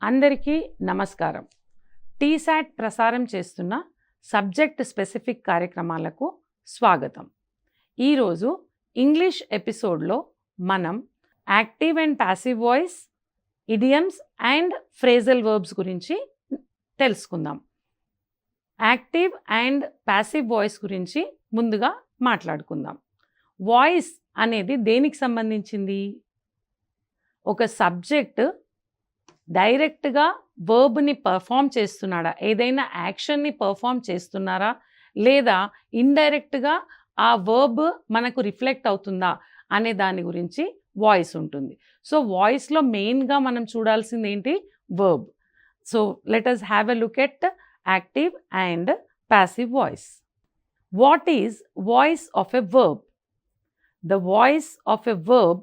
అందరికీ నమస్కారం. టీసాట్ ప్రసారం చేస్తున్న సబ్జెక్ట్ స్పెసిఫిక్ కార్యక్రమాలకు స్వాగతం. ఈరోజు ఇంగ్లీష్ ఎపిసోడ్లో మనం active and passive voice, idioms and phrasal verbs గురించి తెలుసుకుందాం. యాక్టివ్ అండ్ ప్యాసివ్ వాయిస్ గురించి ముందుగా మాట్లాడుకుందాం. వాయిస్ అనేది దేనికి సంబంధించింది? ఒక సబ్జెక్ట్ డైరెక్ట్గా వర్బ్ని పర్ఫామ్ చేస్తున్నాడా, ఏదైనా యాక్షన్ని పర్ఫామ్ చేస్తున్నారా, లేదా ఇండైరెక్ట్గా ఆ వర్బ్ మనకు రిఫ్లెక్ట్ అవుతుందా అనే దాని గురించి వాయిస్ ఉంటుంది. సో వాయిస్లో మెయిన్గా మనం చూడాల్సింది ఏంటి? Verb. So let us have a look at active and passive voice. What is voice of a verb? The voice of a verb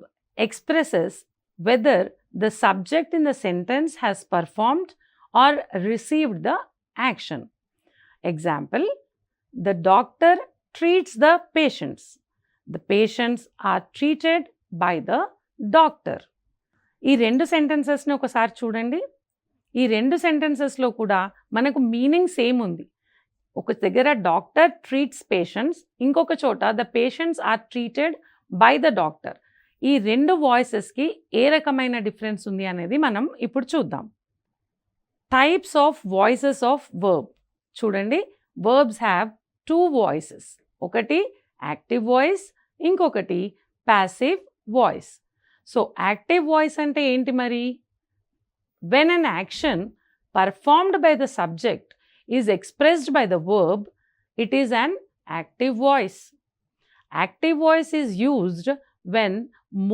expresses whether the subject in the sentence has performed or received the action. Example, the doctor treats the patients. The patients are treated by the doctor. ఈ రెండు సెంటెన్సెస్ని ఒకసారి చూడండి. ఈ రెండు సెంటెన్సెస్లో కూడా మనకు meaning same ఉంది. ఒక దగ్గర డాక్టర్ ట్రీట్స్ పేషెంట్స్, ఇంకొక చోట the patients are treated by the doctor. ఈ రెండు వాయిసెస్కి ఏ రకమైన డిఫరెన్స్ ఉంది అనేది మనం ఇప్పుడు చూద్దాం. Types of voices of verb. చూడండి, వర్బ్స్ హ్యావ్ టూ వాయిసెస్. ఒకటి యాక్టివ్ వాయిస్, ఇంకొకటి passive voice. So active voice అంటే ఏంటి మరి? When an action performed by the subject is expressed by the verb, it is an active voice. Active voice is used when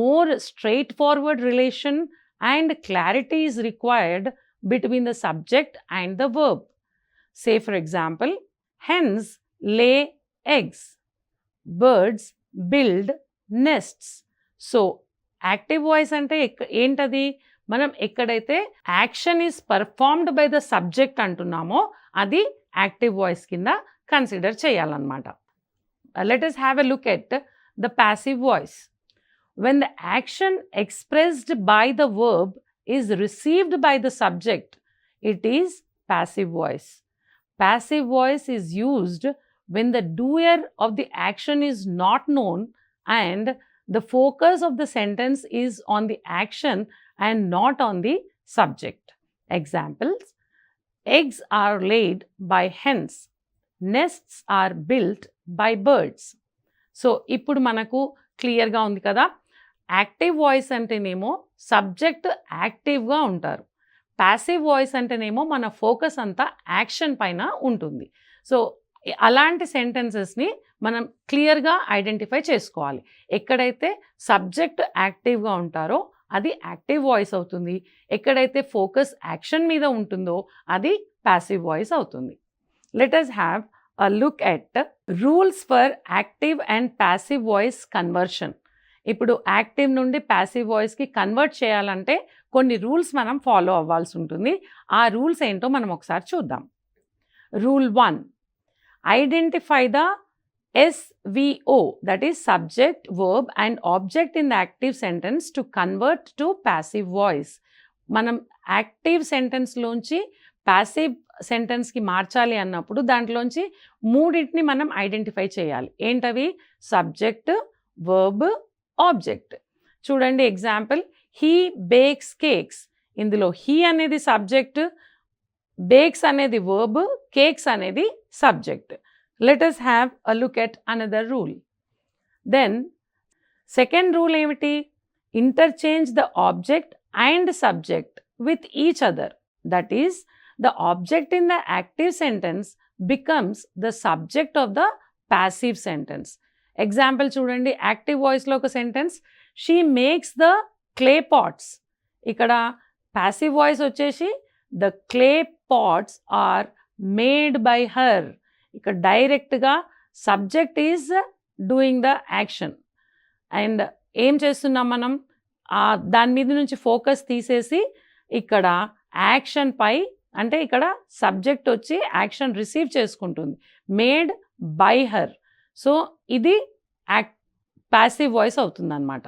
more straightforward relation and clarity is required between the subject and the verb. Say for example, hens lay eggs, birds build nests. So active voice ante entadi? మనం ఎక్కడైతే action is performed by the subject అంటున్నామో అది active voice కింద consider చేయాలన్నమాట. Let us have a look at the passive voice. When the action expressed by the verb is received by the subject, it is passive voice. Passive voice is used when the doer of the action is not known and the focus of the sentence is on the action and not on the subject. Examples, eggs are laid by hens, nests are built by birds. So ఇప్పుడు మనకు క్లియర్గా ఉంది కదా. Active voice అంటేనేమో subject యాక్టివ్గా ఉంటారు, passive voice అంటేనేమో మన ఫోకస్ అంతా యాక్షన్ పైన ఉంటుంది. సో అలాంటి సెంటెన్సెస్ని మనం క్లియర్గా ఐడెంటిఫై చేసుకోవాలి. ఎక్కడైతే సబ్జెక్ట్ యాక్టివ్గా ఉంటారో అది యాక్టివ్ వాయిస్ అవుతుంది, ఎక్కడైతే ఫోకస్ యాక్షన్ మీద ఉంటుందో అది ప్యాసివ్ వాయిస్ అవుతుంది. Let us have a look at rules for active and passive voice conversion. ఇప్పుడు యాక్టివ్ నుండి ప్యాసివ్ వాయిస్కి కన్వర్ట్ చేయాలంటే కొన్ని రూల్స్ మనం ఫాలో అవ్వాల్సి ఉంటుంది. ఆ రూల్స్ ఏంటో మనం ఒకసారి చూద్దాం. Rule 1, identify the SVO, that is subject, verb and object in the active sentence to convert to passive voice. మనం యాక్టివ్ సెంటెన్స్లోంచి ప్యాసివ్ సెంటెన్స్కి మార్చాలి అన్నప్పుడు దాంట్లోంచి మూడింటిని మనం ఐడెంటిఫై చేయాలి. ఏంటవి? Subject, verb, object. చూడండి ఎగ్జాంపుల్, హీ బేక్స్ కేక్స్. ఇందులో హీ అనేది సబ్జెక్ట్, బేక్స్ అనేది వర్బ్, కేక్స్ అనేది subject. Let us have a look at another rule. Then second rule ఏమిటి? Interchange the object and subject with each other. That is, the object in the active sentence becomes the subject of the passive sentence. Example చూడండి, active వాయిస్లో ఒక sentence, she makes the clay pots. ఇక్కడ passive voice వచ్చేసి the clay pots are made by her. ఇక్కడ డైరెక్ట్గా subject is doing the action and ఏం చేస్తున్నాం మనం? దాని మీద నుంచి ఫోకస్ తీసేసి ఇక్కడ యాక్షన్ పై, అంటే ఇక్కడ సబ్జెక్ట్ వచ్చి యాక్షన్ రిసీవ్ చేసుకుంటుంది, మేడ్ బై హర్. సో ఇది ప్యాసివ్ వాయిస్ అవుతుందన్నమాట.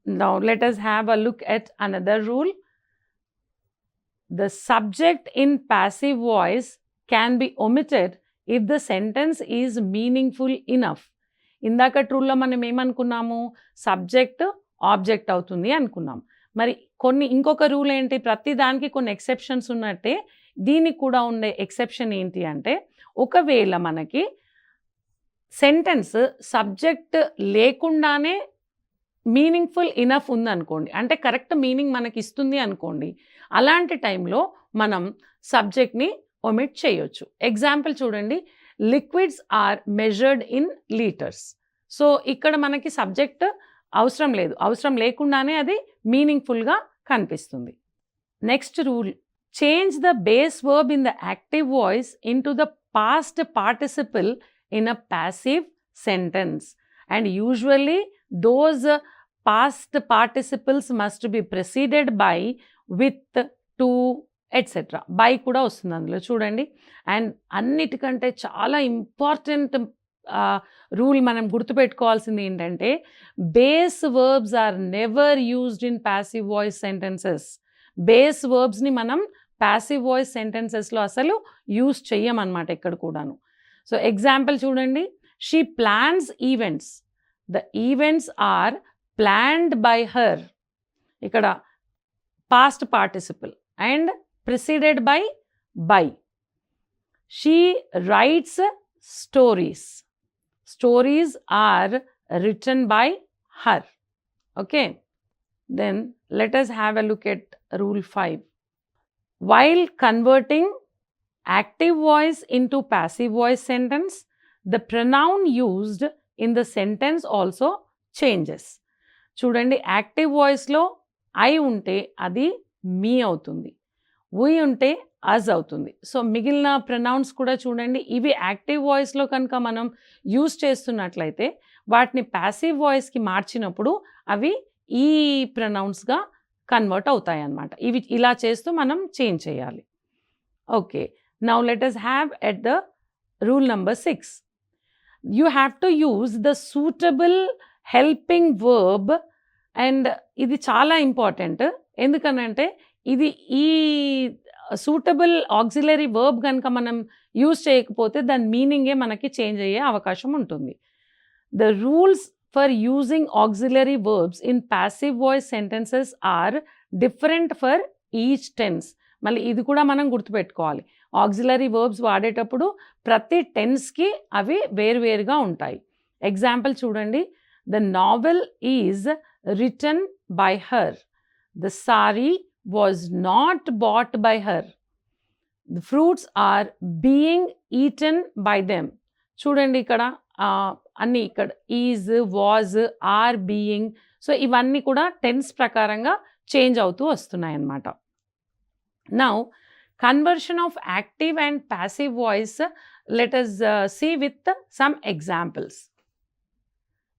Now let us have a look at another rule. the subject in passive voice can be omitted if the sentence is meaningful enough. ఇందాక ట్రూల్లో మనం ఏమనుకున్నాము, subject object అవుతుంది అనుకున్నాం. మరి ఇంకొక rule ఏంటి, ప్రతి దానికి కొన్ని ఎక్సెప్షన్స్ ఉన్నట్టే దీనికి కూడా ఉండే ఎక్సెప్షన్ ఏంటి అంటే, ఒకవేళ మనకి సెంటెన్స్ సబ్జెక్ట్ లేకుండానే మీనింగ్ఫుల్ ఇనఫ్ ఉందనుకోండి, అంటే కరెక్ట్ మీనింగ్ మనకి ఇస్తుంది అనుకోండి, అలాంటి టైంలో మనం సబ్జెక్ట్ని ఒమిట్ చేయొచ్చు. ఎగ్జాంపుల్ చూడండి, liquids are measured in litres. So ఇక్కడ మనకి సబ్జెక్ట్ అవసరం లేదు, అవసరం లేకుండానే అది మీనింగ్ఫుల్గా కనిపిస్తుంది. Next rule, change the base verb in the active voice in to the past participle in a passive sentence, and usually those past participles must be preceded by, with, to, etc. by కూడా వస్తుంది అందులో చూడండి. And అన్నిటికంటే చాలా important rule మనం గుర్తుపెట్టుకోవాల్సింది ఏంటంటే, base verbs are never used in passive voice sentences. Base వర్బ్స్ని మనం ప్యాసివ్ వాయిస్ సెంటెన్సెస్లో అసలు యూజ్ చెయ్యమన్నమాట ఎక్కడ కూడాను. సో ఎగ్జాంపుల్ చూడండి, she plans events, the events are planned by her. ఇక్కడ past participle and preceded by. She writes stories, stories are written by her. Okay, then let us have a look at rule 5. While converting active voice into passive voice sentence, the pronoun used in the sentence also changes. చూడండి, active వాయిస్లో I ఉంటే అది మీ అవుతుంది, వి ఉంటే అజ్ అవుతుంది. So మిగిలిన pronounce కూడా చూడండి, ఇవి యాక్టివ్ వాయిస్లో కనుక మనం యూజ్ చేస్తున్నట్లయితే వాటిని ప్యాసివ్ వాయిస్కి మార్చినప్పుడు అవి ఈ ప్రొనౌన్స్గా కన్వర్ట్ అవుతాయి అన్నమాట. ఇవి ఇలా చేస్తూ మనం చేంజ్ చేయాలి. Okay, now let us have at the rule number 6. You have to use the suitable helping verb, and ఇది చాలా ఇంపార్టెంట్. ఎందుకనంటే ఇది ఈ సూటబుల్ ఆక్సిలరీ వర్బ్ కనుక మనం యూజ్ చేయకపోతే దాని మీనింగే మనకి చేంజ్ అయ్యే అవకాశం ఉంటుంది. The rules for using auxiliary verbs in passive voice sentences are different for each tense. మళ్ళీ ఇది కూడా మనం గుర్తుపెట్టుకోవాలి, ఆక్సిలరీ వర్బ్స్ వాడేటప్పుడు ప్రతి టెన్స్కి అవి వేరువేరుగా ఉంటాయి. ఎగ్జాంపుల్ చూడండి, the novel is written by her, the sari was not bought by her, the fruits are being eaten by them. చూడండి ఇక్కడ అన్నీ, ఇక్కడ is, was, are, being, so ఇవన్నీ కూడా టెన్స్ ప్రకారంగా చేంజ్ అవుతూ వస్తున్నాయి అన్నమాట. Now, conversion of active and passive voice, let us see with some examples.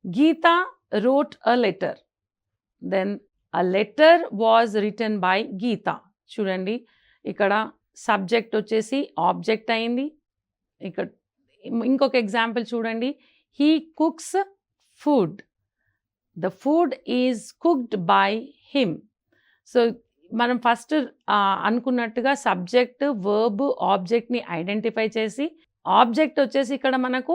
Geeta wrote a letter. Then a letter was written by Geeta. చూడండి, ఇక్కడ subject వచ్చేసి object అయింది. ఇక్కడ ఇంకొక ఎగ్జాంపుల్ చూడండి, he cooks food. The food is cooked by him. So మనం first అనుకున్నట్టుగా subject, verb, ఆబ్జెక్ట్ని identify చేసి, ఆబ్జెక్ట్ వచ్చేసి ఇక్కడ మనకు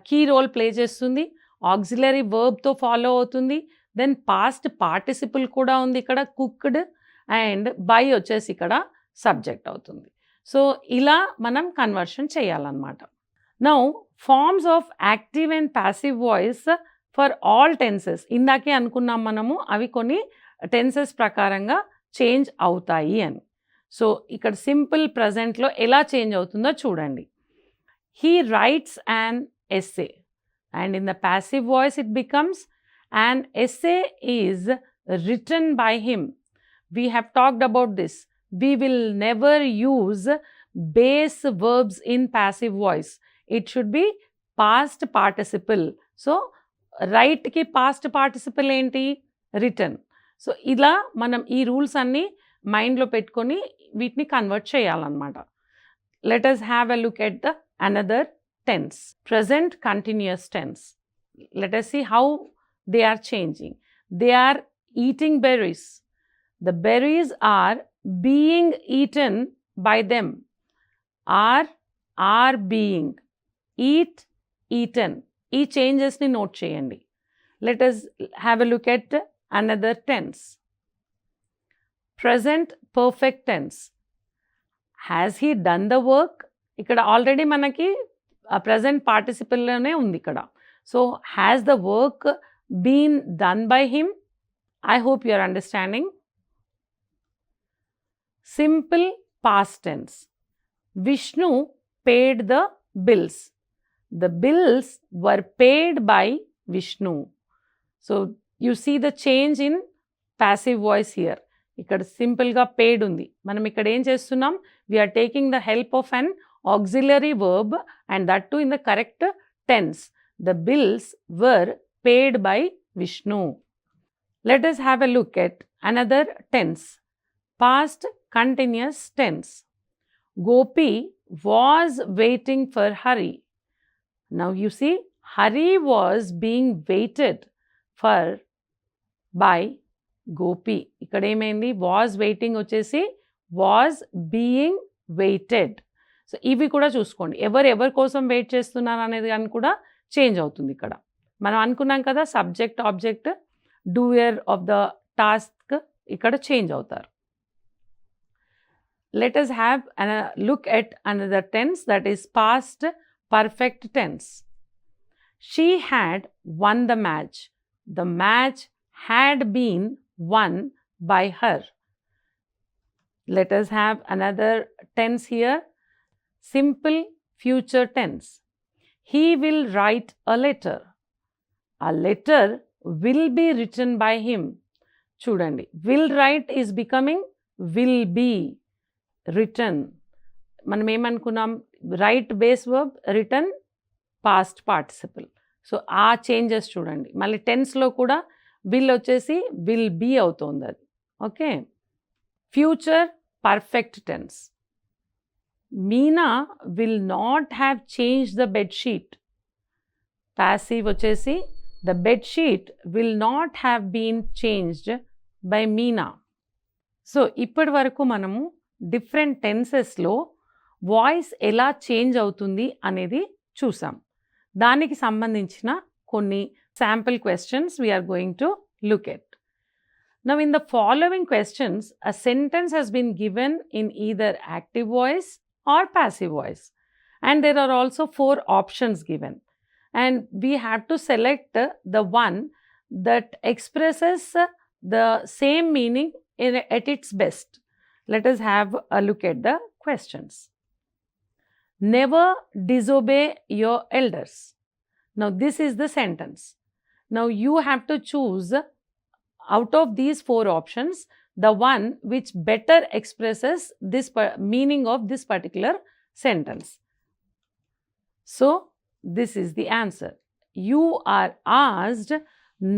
కీ రోల్ ప్లే చేస్తుంది, ఆక్సిలరీ వర్బ్తో ఫాలో అవుతుంది. దెన్ పాస్ట్ పార్టిసిపుల్ కూడా ఉంది ఇక్కడ, కుక్డ్, అండ్ బై వచ్చేసి ఇక్కడ సబ్జెక్ట్ అవుతుంది. సో ఇలా మనం కన్వర్షన్ చేయాలన్నమాట. Now forms of active and passive voice for all tenses. ఇందాకే అనుకున్నాం మనము, అవి కొన్ని టెన్సెస్ ప్రకారంగా చేంజ్ అవుతాయి అని. సో ఇక్కడ సింపుల్ ప్రజెంట్లో ఎలా చేంజ్ అవుతుందో చూడండి. He writes an essay, and in the passive voice it becomes an essay is written by him. We have talked about this. We will never use base verbs in passive voice. It should be past participle. So రైట్కి past participle ఏంటి, return. So ఇలా మనం ఈ rules అన్నీ మైండ్లో పెట్టుకొని వీటిని convert చేయాలన్నమాట. Let us have a look at the another tense, present continuous tense. Let us see how they are changing. They are eating berries. The berries are being eaten by them. Are being, eat, eaten. ఈ చేంజెస్ని note చేయండి. Let us have a look at another tense. Present perfect tense. Has he done the work? ఇక్కడ already మనకి present పార్టిసిపల్లోనే ఉంది ఇక్కడ. So has the work been done by him? I hope you are understanding. Simple past tense. Vishnu paid the bills. The bills were paid by Vishnu. So you see the change in passive voice here. ఇక్కడ సింపుల్గా పేడ్ ఉంది. మనం ఇక్కడ ఏం చేస్తున్నాం? We are taking the help of an auxiliary verb and that too in the correct tense. The bills were paid by Vishnu. Let us have a look at another tense. Past continuous tense. Gopi was waiting for Hari. Now you see, Hari was being waited for by Gopi. ఇక్కడ ఏమైంది? was waiting వచ్చేసి was being waited. So ఇవి కూడా చూసుకోండి. ఎవరి కోసం wait చేస్తున్నారు అనేది కానీ కూడా చేంజ్ అవుతుంది ఇక్కడ. మనం అనుకున్నాం కదా subject object doer of the task ఇక్కడ చేంజ్ అవుతారు. Let us have a look at another tense, that is past perfect tense. She had won the match. The match had been won by her. Let us have another tense here. Simple future tense. He will write a letter. A letter will be written by him. చూడండి, will write is becoming will be written. మనం ఏమనుకున్నాం? Write base verb, written past participle. So ఆ changes చూడండి. మళ్ళీ టెన్స్లో కూడా will వచ్చేసి will be అవుతుంది అది. Okay. Future perfect tense. Meena will not have change the bedsheet. Passive వచ్చేసి the bedsheet will not have been changed by Meena. So ఇప్పటి వరకు మనము డిఫరెంట్ టెన్సెస్లో వాయిస్ ఎలా చేంజ్ అవుతుంది అనేది చూసాం. దానికి సంబంధించిన కొన్ని sample questions we're going to look at. Now in the following questions, a sentence has been given in either active voice or passive voice. And there are also 4 options given. And we have to select the one that expresses the same meaning at its best. Let us have a look at the questions. Never disobey your elders. Now this is the sentence. Now you have to choose out of these 4 options the one which better expresses this meaning of this particular sentence. So this is the answer. You are asked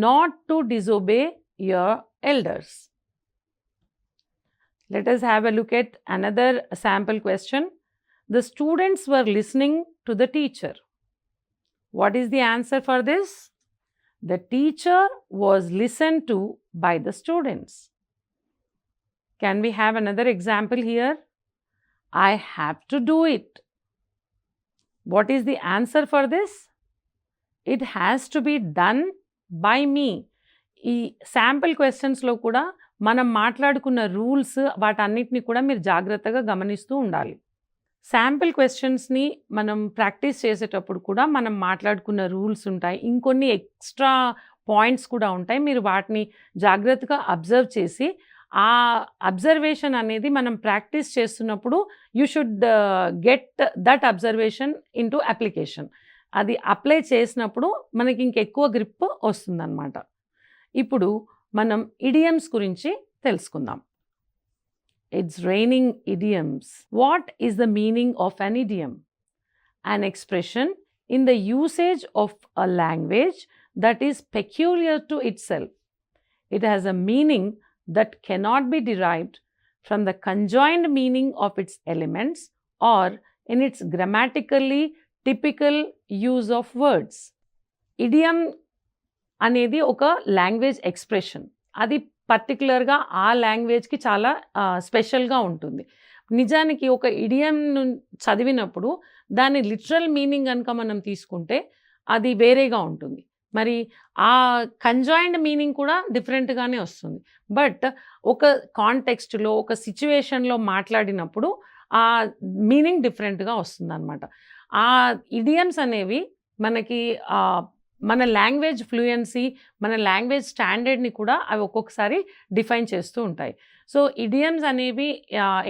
not to disobey your elders. Let us have a look at another sample question. The students were listening to the teacher. What is the answer for this? The teacher was listened to by the students. Can we have another example here? I have to do it. What is the answer for this? It has to be done by me. ఈ sample క్వశ్చన్స్లో కూడా మనం మాట్లాడుకున్న rules వాటన్నిటిని కూడా మీరు జాగ్రత్తగా గమనిస్తూ ఉండాలి. శాంపుల్ క్వశ్చన్స్ని మనం ప్రాక్టీస్ చేసేటప్పుడు కూడా మనం మాట్లాడుకున్న రూల్స్ ఉంటాయి, ఇంకొన్ని ఎక్స్ట్రా పాయింట్స్ కూడా ఉంటాయి. మీరు వాటిని జాగ్రత్తగా అబ్జర్వ్ చేసి ఆ అబ్జర్వేషన్ అనేది మనం ప్రాక్టీస్ చేస్తున్నప్పుడు you should get that observation into application. అది అప్లై చేసినప్పుడు మనకి ఇంకెక్కువ గ్రిప్ వస్తుందన్నమాట. ఇప్పుడు మనం ఇడియమ్స్ గురించి తెలుసుకుందాం. It's raining idioms. What is the meaning of an idiom? An expression in the usage of a language that is peculiar to itself. It has a meaning that cannot be derived from the conjoined meaning of its elements or in its grammatically typical use of words. Idiom అనేది ఒక language expression. అది పర్టిక్యులర్గా ఆ లాంగ్వేజ్కి చాలా స్పెషల్గా ఉంటుంది. నిజానికి ఒక ఇడియం చదివినప్పుడు దాని లిటరల్ మీనింగ్ కనుక మనం తీసుకుంటే అది వేరేగా ఉంటుంది. మరి ఆ కంజాయిండ్ మీనింగ్ కూడా డిఫరెంట్గానే వస్తుంది. బట్ ఒక కాంటెక్స్ట్లో ఒక సిచ్యువేషన్లో మాట్లాడినప్పుడు ఆ మీనింగ్ డిఫరెంట్గా వస్తుందన్నమాట. ఆ ఇడియమ్స్ అనేవి మనకి మన లాంగ్వేజ్ ఫ్లూయెన్సీ, మన లాంగ్వేజ్ స్టాండర్డ్ని కూడా అవి ఒక్కొక్కసారి డిఫైన్ చేస్తూ ఉంటాయి. సో ఇడియమ్స్ అనేవి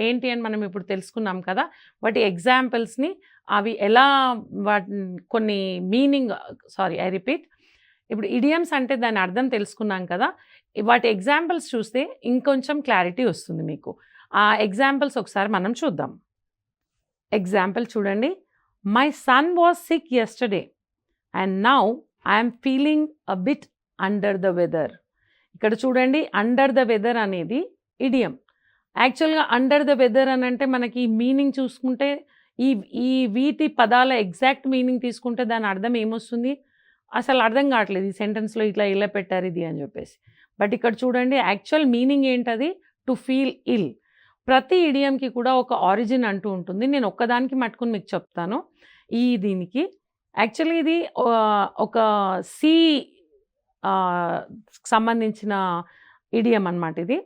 ఏంటి అని మనం ఇప్పుడు తెలుసుకున్నాం కదా. వాటి ఎగ్జాంపుల్స్ని అవి ఎలా కొన్ని మీనింగ్ ఐ రిపీట్. ఇప్పుడు ఇడియమ్స్ అంటే దాని అర్థం తెలుసుకున్నాం కదా. వాటి ఎగ్జాంపుల్స్ చూస్తే ఇంకొంచెం క్లారిటీ వస్తుంది మీకు. ఆ ఎగ్జాంపుల్స్ ఒకసారి మనం చూద్దాం. ఎగ్జాంపుల్ చూడండి. My son was sick yesterday and now I'm feeling a bit under the weather. ఇక్కడ చూడండి, అండర్ ద వెదర్ అనేది ఇడియం. యాక్చువల్గా అండర్ ద వెదర్ అని అంటే మనకి మీనింగ్ చూసుకుంటే ఈ వీటి పదాల ఎగ్జాక్ట్ మీనింగ్ తీసుకుంటే దాని అర్థం ఏమొస్తుంది అసలు అర్థం కావట్లేదు. ఈ సెంటెన్స్లో ఇట్లా ఇలా పెట్టారు ఇది అని చెప్పేసి. బట్ ఇక్కడ చూడండి, యాక్చువల్ మీనింగ్ ఏంటది? టు ఫీల్ ఇల్. ప్రతి ఇడియంకి కూడా ఒక ఆరిజిన్ అంటూ ఉంటుంది. నేను ఒక్కదానికి మట్టుకుని మీకు చెప్తాను. దీనికి యాక్చువల్లీ ఇది ఒక సంబంధించిన ఇడియం అన్నమాట ఇది.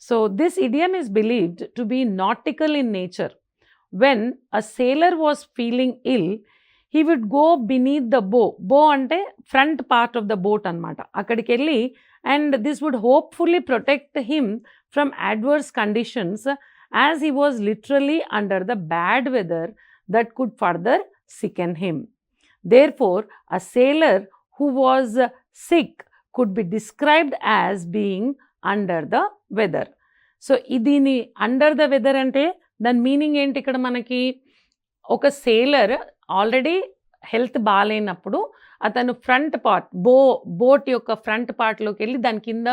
So this idiom is believed to be nautical in nature. When a sailor was feeling ill, he would go beneath the bow అంటే front part of the boat అనమాట. అక్కడికి వెళ్ళి and this would hopefully protect him from adverse conditions as he was literally under the bad weather that could further sicken him. Therefore, a sailor who was sick could be described as being under the weather. So, idini under the weather ante dan meaning enti ikkada manaki oka sailor already health బాలేనప్పుడు అతను front part boat యొక్క front పార్ట్లోకి వెళ్ళి దాని కింద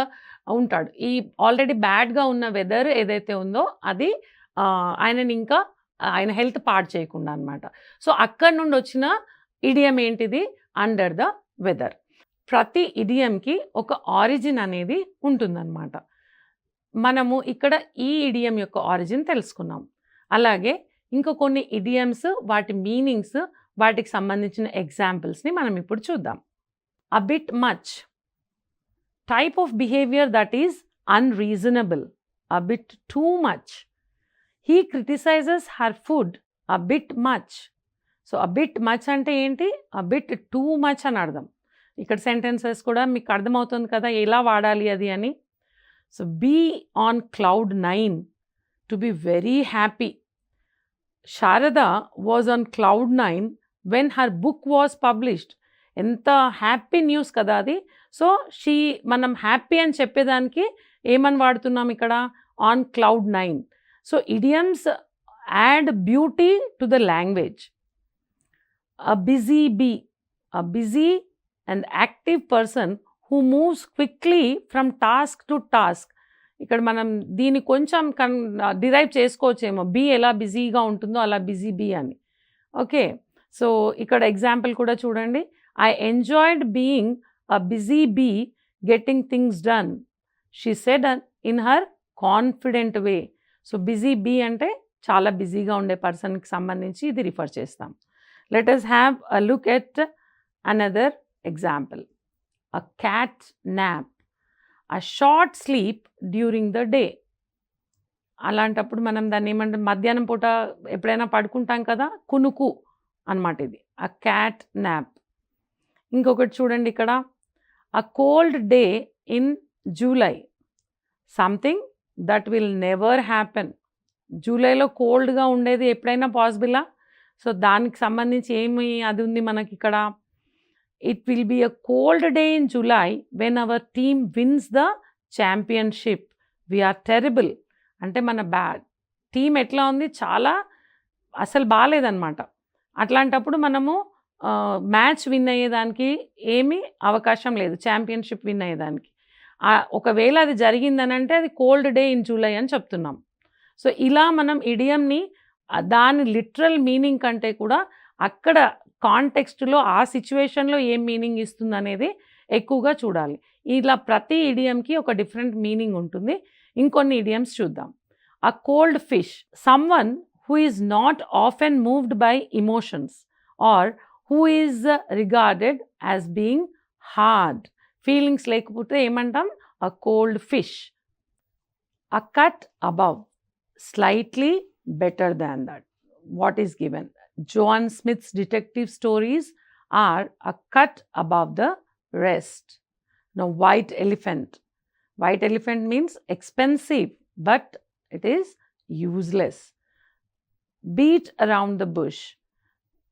ఉంటాడు. ఈ already బ్యాడ్గా ఉన్న వెదర్ ఏదైతే ఉందో అది ఆయన హెల్త్ పాడు చేయకుండా అనమాట. సో అక్కడి నుండి వచ్చిన ఇడియం ఏంటిది? Under the weather. ప్రతి ఇడియంకి ఒక ఆరిజిన్ అనేది ఉంటుందన్నమాట. మనము ఇక్కడ ఈ ఇడియం యొక్క ఆరిజిన్ తెలుసుకున్నాం. అలాగే ఇంకో కొన్ని ఇడియమ్స్, వాటి మీనింగ్స్, వాటికి సంబంధించిన ఎగ్జాంపుల్స్ని మనం ఇప్పుడు చూద్దాం. A bit much, type of behaviour that is unreasonable. A bit too much, he criticizes her food a bit much. So a bit much అంటే ఏంటి? a bit too much అని అర్థం. ఇక్కడ సెంటెన్సెస్ కూడా మీకు అర్థమవుతుంది కదా ఎలా వాడాలి అది అని. So be on cloud 9 to be very happy. Sharada was on cloud 9 when her book was published. ఎంత హ్యాపీ న్యూస్ కదా అది. సో మనం హ్యాపీ అని చెప్పేదానికి ఏమని వాడుతున్నాం ఇక్కడ? On cloud 9. So idioms add beauty to the language. A busy bee, a busy and active person who moves quickly from task to task. ఇక్కడ మనం దీన్ని కొంచెం డిరైవ్ చేసుకోవచ్చేమో. బీ ఎలా బిజీగా ఉంటుందో అలా బిజీ బీ అని. ఓకే, సో ఇక్కడ ఎగ్జాంపుల్ కూడా చూడండి. I enjoyed being a busy bee getting things done, she said in her confident way. So busy bee అంటే చాలా బిజీగా ఉండే పర్సన్కి సంబంధించి ఇది రిఫర్ చేస్తాం. Let us have a look at another example. A cat nap, a short sleep during the day. అలాంటప్పుడు మనం దాన్ని ఏమంటే మధ్యాహ్నం పూట ఎప్పుడైనా పడుకుంటాం కదా, కునుకు అన్నమాట ఇది. అ క్యాట్ నాప్. ఇంకొకటి చూడండి ఇక్కడ. అ cold day in July, something that will never happen. జూలైలో కోల్డ్గా ఉండేది ఎప్పుడైనా పాసిబులా? సో దానికి సంబంధించి ఏమి అది ఉంది మనకి ఇక్కడ. It will be a cold day in July when our team wins the championship. We're terrible అంటే మన టీం ఎట్లా ఉంది? చాలా అసలు బాగాలేదన్నమాట. అట్లాంటప్పుడు మనము మ్యాచ్ విన్ అయ్యేదానికి ఏమీ అవకాశం లేదు, ఛాంపియన్షిప్ విన్ అయ్యేదానికి. ఒకవేళ అది జరిగిందని అంటే అది కోల్డ్ డే ఇన్ జూలై అని చెప్తున్నాం. సో ఇలా మనం ఇడియంని దాని లిటరల్ మీనింగ్ కంటే కూడా అక్కడ కాంటెక్స్ట్లో ఆ సిచ్యువేషన్లో ఏం మీనింగ్ ఇస్తుంది అనేది ఎక్కువగా చూడాలి. ఇలా ప్రతి ఇడియంకి ఒక డిఫరెంట్ మీనింగ్ ఉంటుంది. ఇంకొన్ని ఇడియమ్స్ చూద్దాం. అ cold fish, someone who is not often moved by emotions or who is regarded as being hard. Feelings లేకపోతే ఏమంటాం? A cold fish. A cut above, slightly better than that. What is given? John Smith's detective stories are a cut above the rest. Now, white elephant. White elephant means expensive, but it is useless. Beat around the bush.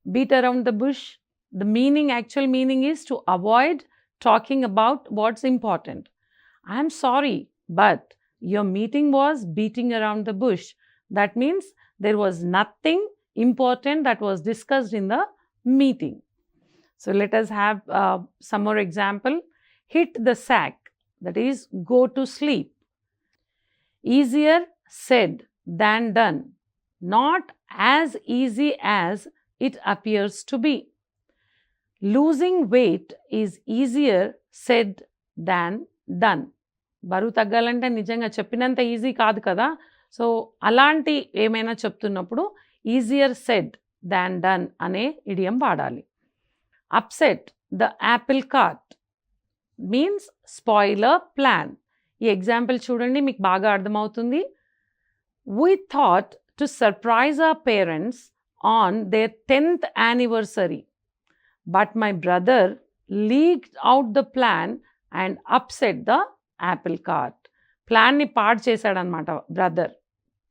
Beat around the bush, the meaning, actual meaning is to avoid talking about what's important. I am sorry, but your meeting was beating around the bush. That means there was nothing important that was discussed in the meeting. So let us have some more example. Hit the sack, that is go to sleep. Easier said than done. Not as easy as it appears to be. Losing weight is easier said than done. బరువు తగ్గాలంటే నిజంగా చెప్పినంత easy కాదు కదా. So అలాంటి ఏమైనా చెప్తున్నప్పుడు easier said దాన్ done అనే ఇడియం వాడాలి. Upset the Apple cart means spoiler plan. ఈ ఎగ్జాంపుల్ చూడండి, మీకు బాగా అర్థమవుతుంది. We thought to surprise our parents on their 10th anniversary, but my brother leaked out the plan and upset the apple cart. ప్లాన్ని పాడు చేశాడనమాట brother,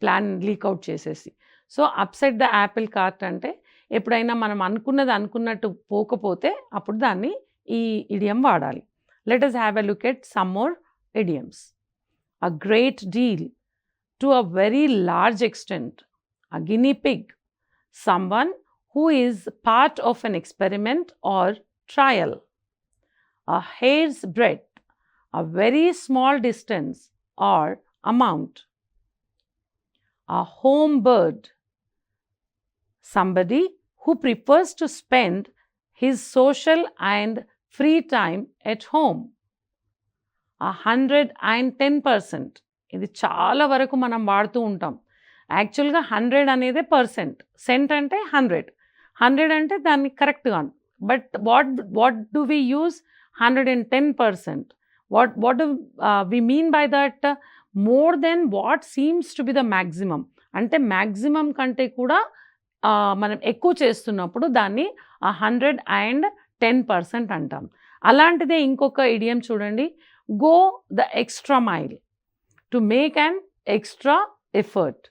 plan leak out చేసేసి. So upset the Apple cart అంటే ఎప్పుడైనా మనం అనుకున్నది అనుకున్నట్టు పోకపోతే అప్పుడు దాన్ని ఈ ఇడియం వాడాలి. Let us have a look at some more idioms. A great deal, to a very large extent. A guinea pig, someone who is part of an experiment or trial. A hair's breadth, a very small distance or amount. A home bird, somebody who prefers to spend his social and free time at home. 110%. ఇది చాలా వరకు మనం వాడుతూ ఉంటాం. యాక్చువల్గా 100 అనేది percent, cent అంటే 100 అంటే దాన్ని కరెక్ట్గా. But what do we use 110%? What do we mean by that? More than what seems to be the maximum. అంటే మ్యాక్సిమం కంటే కూడా మనం ఎక్కువ చేస్తున్నప్పుడు దాన్ని 110% అంటాం. అలాంటిదే ఇంకొక ఇడియం చూడండి. Go the extra mile, to make an extra effort.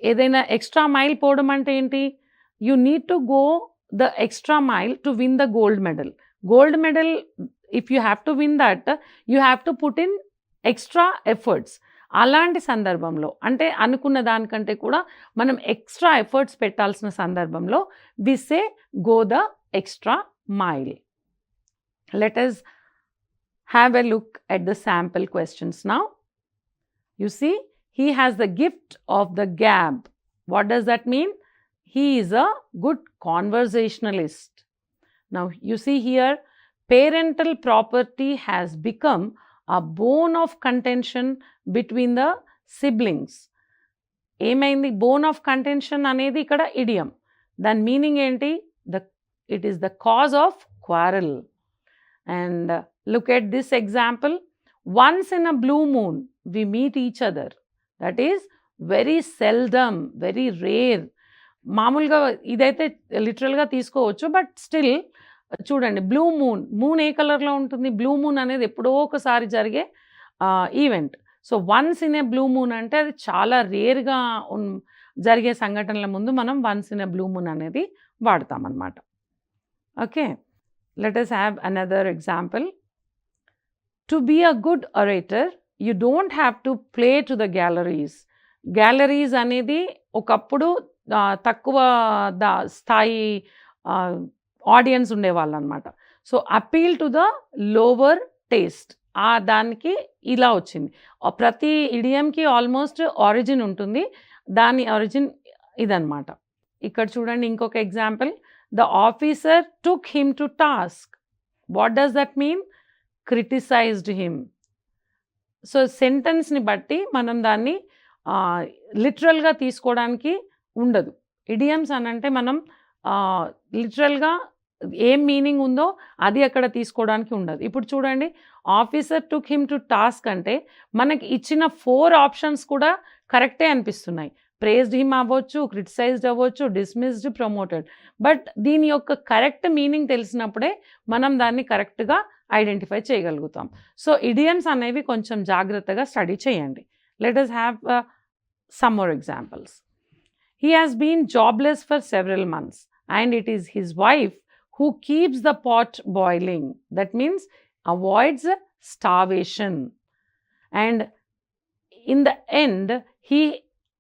ఏదైనా ఎక్స్ట్రా మైల్ పోవడం అంటే ఏంటి? You need to go the extra mile to win the gold medal. Gold medal, if you have to win that, you have to put in extra efforts. అలాంటి సందర్భంలో, అంటే అనుకున్న దానికంటే కూడా మనం ఎక్స్ట్రా ఎఫర్ట్స్ పెట్టాల్సిన సందర్భంలో we say go the extra mile. Let us have a look at the sample questions now. You see, he has the gift of the gab. What does that mean? He is a good conversationalist. Now, you see here, parental property has become a bone of contention between the siblings. ఏమైంది? Bone of contention అనేది ఇక్కడ idiom. దాని meaning ఏంటి? It is the cause of quarrel. And look at this example. Once in a blue moon we meet each other. That is very seldom, very rare. మామూలుగా ఇదైతే లిటరల్గా తీసుకోవచ్చు, but still చూడండి, blue moon ఏ కలర్లో ఉంటుంది? Blue moon అనేది ఎప్పుడో ఒకసారి జరిగే event. So once in a blue moon అంటే అది చాలా రేర్గా జరిగే సంఘటనల ముందు మనం once in a blue moon అనేది వాడతామన్నమాట. Okay, let us have another example. To be a good orator, you don't have to play to the galleries. Galleries అనేది ఒకప్పుడు తక్కువ స్థాయి ఆడియన్స్ ఉండేవాళ్ళు అనమాట. So appeal to the lower taste, దానికి ఇలా వచ్చింది. ప్రతి ఇడియంకి ఆల్మోస్ట్ ఆరిజిన్ ఉంటుంది. దాని ఆరిజిన్ ఇదనమాట. ఇక్కడ చూడండి ఇంకొక example. The officer took him to task. What does that mean? Criticised him. So సెంటెన్స్ని బట్టి మనం దాన్ని లిటరల్గా తీసుకోవడానికి ఉండదు. ఇడియమ్స్ అనంటే మనం లిటరల్గా ఏం మీనింగ్ ఉందో అది అక్కడ తీసుకోవడానికి ఉండదు. ఇప్పుడు చూడండి, officer took him to task అంటే మనకి ఇచ్చిన 4 ఆప్షన్స్ కూడా కరెక్టే అనిపిస్తున్నాయి. ప్రేజ్డ్ హిమ్ అవ్వచ్చు, క్రిటిసైజ్డ్ అవ్వచ్చు, డిస్మిస్డ్, ప్రమోటెడ్. బట్ దీని యొక్క కరెక్ట్ మీనింగ్ తెలిసినప్పుడే మనం దాన్ని కరెక్ట్గా ఐడెంటిఫై చేయగలుగుతాం. సో ఇడియమ్స్ అనేవి కొంచెం జాగ్రత్తగా స్టడీ చేయండి. Let us have some more examples. He has been jobless for several months and it is his wife who keeps the pot boiling. That means avoids starvation. And in the end, he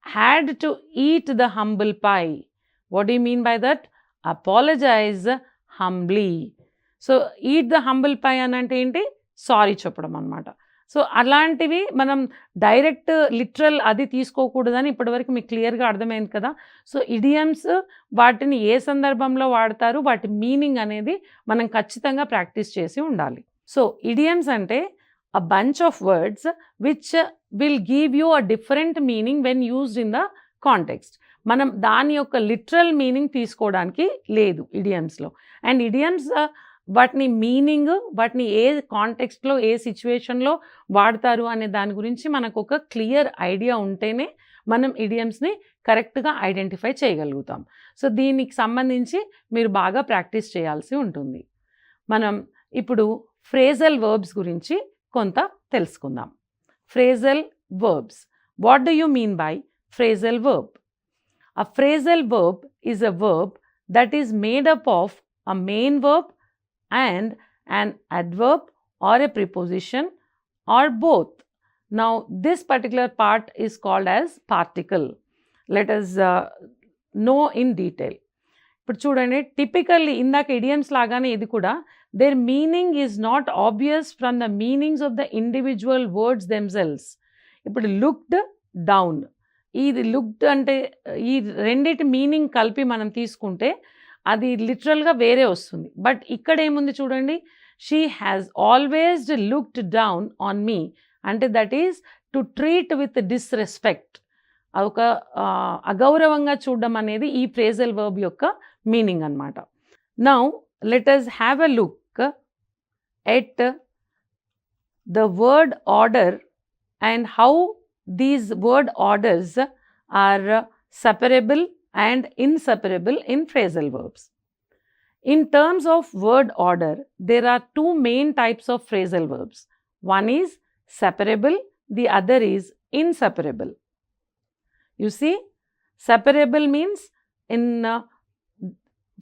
had to eat the humble pie. What do you mean by that? Apologize humbly. So eat the humble pie అంటే ఏంటి? Sorry చెప్పడం అనమాట. So అలాంటివి మనం direct literal అది తీసుకోకూడదని ఇప్పటివరకు మీకు క్లియర్గా అర్థమైంది కదా. సో ఇడియమ్స్ వాటిని ఏ సందర్భంలో వాడతారు, వాటి మీనింగ్ అనేది మనం ఖచ్చితంగా ప్రాక్టీస్ చేసి ఉండాలి. సో ఇడియమ్స్ అంటే a bunch of words which will give you a different meaning when used in the context. మనం దాని యొక్క లిటరల్ మీనింగ్ తీసుకోవడానికి లేదు ఇడియమ్స్లో. అండ్ ఇడియమ్స్ వాటిని మీనింగ్, వాటిని ఏ కాంటెక్స్ట్లో ఏ సిచ్యువేషన్లో వాడతారు అనే దాని గురించి మనకు ఒక క్లియర్ ఐడియా ఉంటేనే మనం ఇడియమ్స్ని కరెక్ట్గా ఐడెంటిఫై చేయగలుగుతాం. సో దీనికి సంబంధించి మీరు బాగా ప్రాక్టీస్ చేయాల్సి ఉంటుంది. మనం ఇప్పుడు ఫ్రేజల్ వర్బ్స్ గురించి కొంత తెలుసుకుందాం. Phrasal verbs. What do you mean by phrasal verb? A phrasal verb is a verb that is made up of a main verb and an adverb or a preposition or both. Now, this particular part is called as particle. Let us know in detail. ఇప్పుడు చూడండి, typically ఇందాక idioms లాగానే ఇది కూడా their meaning is not obvious from the meanings of the individual words themselves. ఇప్పుడు looked down, ఇది looked అంటే ఈ రెండిటి మీనింగ్ కలిపి మనం తీసుకుంటే అది లిటరల్గా వేరే వస్తుంది. బట్ ఇక్కడ ఏముంది చూడండి, she has always looked down on me అంటే that is to treat with disrespect. ఒక అగౌరవంగా చూడడం అనేది ఈ ఫ్రేజల్ వర్బ్ యొక్క మీనింగ్ అన్నమాట. Now let us have a look at the word order and how these word orders are separable and inseparable in phrasal verbs. In terms of word order, there are 2 main types of phrasal verbs. One is separable, the other is inseparable. You see, separable means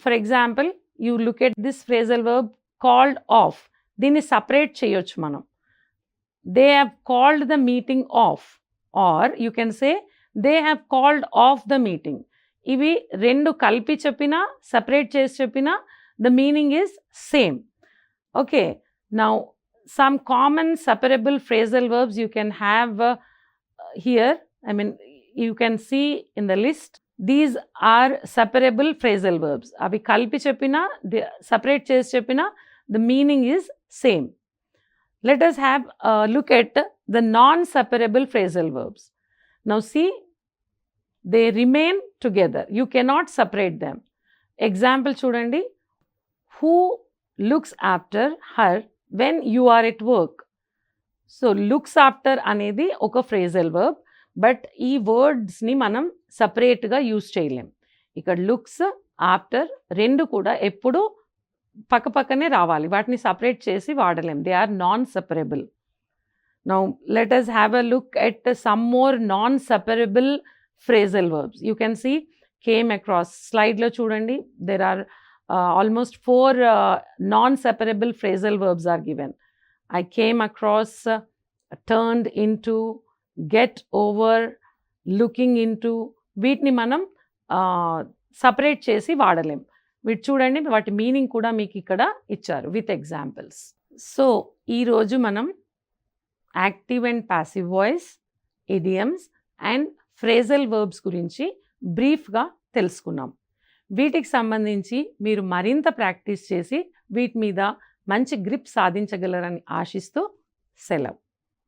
for example, you look at this phrasal verb called off. దీన్ని separate చేయొచ్చు మనం. They have called the meeting off. Or you can say they have called off the meeting. ఇవి రెండు కలిపి చెప్పినా separate చేసి చెప్పినా the meaning is same. Okay, now some common separable phrasal verbs you can have here. I mean, you can see in the list. These are separable phrasal verbs. అవి కలిపి చెప్పినా separate చేసి చెప్పినా the meaning is same. Let us have a look at the non-separable phrasal verbs. Now see, they remain together. You cannot separate them. Example చూడండి, who looks after her when you are at work. So looks after అనేది ఒక phrasal verb, but ఈ వర్డ్స్ని మనం సపరేట్గా use చేయలేం. ఇక్కడ looks, after రెండు కూడా ఎప్పుడు పక్కపక్కనే రావాలి, వాటిని సపరేట్ చేసి వాడలేం. They are non separable. Now let us have a look at some more non separable phrasal verbs. You can see came across. స్లైడ్లో చూడండి, there are almost 4 non separable phrasal verbs are given. I came across, turned in to, get over, looking in to. వీటిని మనం separate చేసి వాడలేం. వీటి చూడండి, వాటి meaning కూడా మీకు ఇక్కడ ఇచ్చారు విత్ ఎగ్జాంపుల్స్. సో ఈరోజు మనం active and passive voice, idioms and phrasal verbs గురించి బ్రీఫ్గా తెలుసుకున్నాం. వీటికి సంబంధించి మీరు మరింత ప్రాక్టీస్ చేసి వీటి మీద మంచి గ్రిప్ సాధించగలరని ఆశిస్తూ సెలవు.